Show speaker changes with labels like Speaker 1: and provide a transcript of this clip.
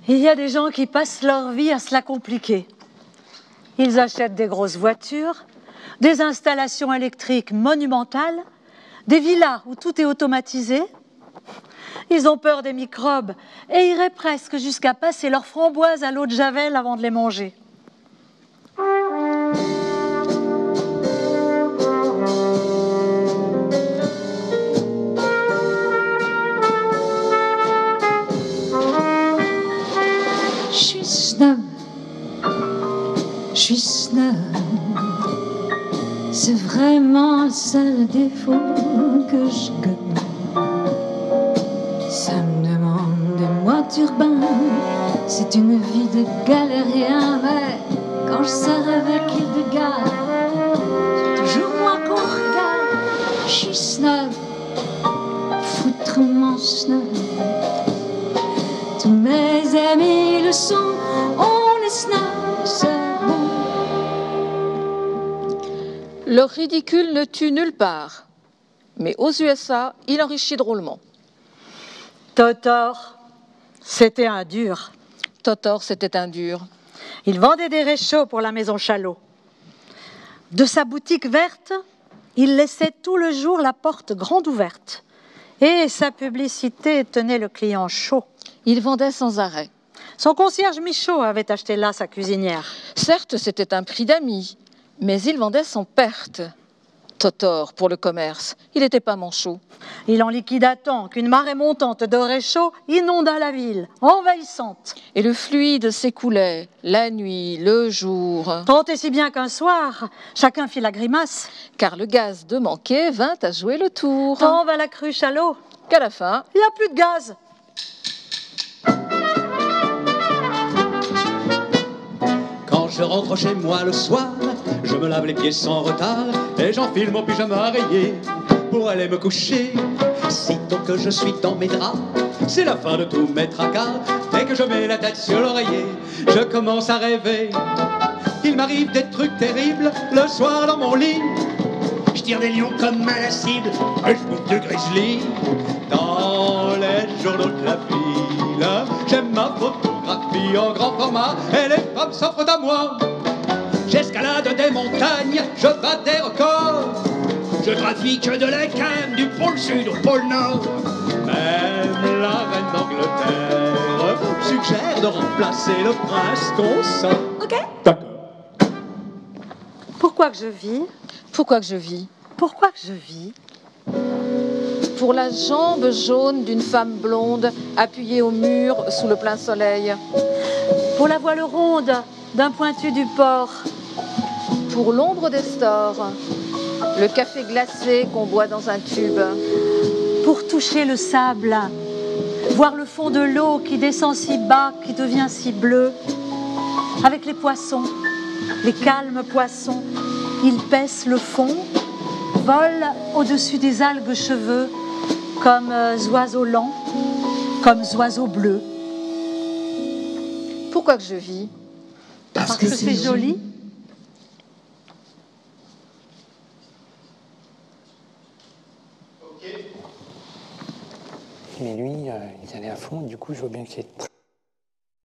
Speaker 1: Il y a des gens qui passent leur vie à se la compliquer. Ils achètent des grosses voitures, des installations électriques monumentales, des villas où tout est automatisé. Ils ont peur des microbes et iraient presque jusqu'à passer leurs framboises à l'eau de Javel avant de les manger.
Speaker 2: Je suis snob, c'est vraiment le seul défaut que je connais. Ça me demande des mois turbans, c'est une vie de galérien, mais quand je sors avec il de gars, c'est toujours moi qu'on regarde. Je suis snob, foutrement snob. Tous mes amis le sont, on est snob.
Speaker 3: Le ridicule ne tue nulle part, mais aux USA, il enrichit drôlement.
Speaker 1: Totor, c'était un dur.
Speaker 3: Totor, c'était un dur.
Speaker 1: Il vendait des réchauds pour la maison Chalot. De sa boutique verte, il laissait tout le jour la porte grande ouverte. Et sa publicité tenait le client chaud.
Speaker 3: Il vendait sans arrêt.
Speaker 1: Son concierge Michaud avait acheté là sa cuisinière.
Speaker 3: Certes, c'était un prix d'amis, mais il vendait sans perte. Totor pour le commerce, il n'était pas manchot.
Speaker 1: Il en liquida tant qu'une marée montante de réchauds inonda la ville, envahissante.
Speaker 3: Et le fluide s'écoulait, la nuit, le jour.
Speaker 1: Tant et si bien qu'un soir, chacun fit la grimace.
Speaker 3: Car le gaz de manquer vint à jouer le tour.
Speaker 1: Tant va la crue Chalot
Speaker 3: qu'à la fin,
Speaker 1: il n'y a plus de gaz.
Speaker 4: Quand je rentre chez moi le soir, je me lave les pieds sans retard et j'enfile mon pyjama rayé pour aller me coucher. Sitôt que je suis dans mes draps, c'est la fin de tous mes tracas. Dès que je mets la tête sur l'oreiller, je commence à rêver. Il m'arrive des trucs terribles le soir dans mon lit. Je tire des lions comme à la cible et je bouffe du grizzly. Dans les journaux de la ville, j'aime ma photographie en grand format et les femmes s'offrent à moi. J'escalade des montagnes, je bats des records. Je trafique de la canne du pôle sud au pôle nord. Même la reine d'Angleterre suggère de remplacer le prince consort.
Speaker 1: Ok.
Speaker 4: D'accord.
Speaker 1: Pourquoi que je vis?
Speaker 3: pourquoi que je vis?
Speaker 1: Pourquoi que je vis?
Speaker 3: Pour la jambe jaune d'une femme blonde appuyée au mur sous le plein soleil.
Speaker 1: Pour la voile ronde d'un pointu du port.
Speaker 3: Pour l'ombre des stores, le café glacé qu'on boit dans un tube.
Speaker 1: Pour toucher le sable, voir le fond de l'eau qui descend si bas, qui devient si bleu. Avec les poissons, les calmes poissons, ils paissent le fond, volent au-dessus des algues cheveux, comme oiseaux lents, comme oiseaux bleus.
Speaker 3: Pourquoi que je vis?
Speaker 1: Parce que c'est joli.
Speaker 5: Mais lui, il allait à fond, du coup, je vois bien que c'est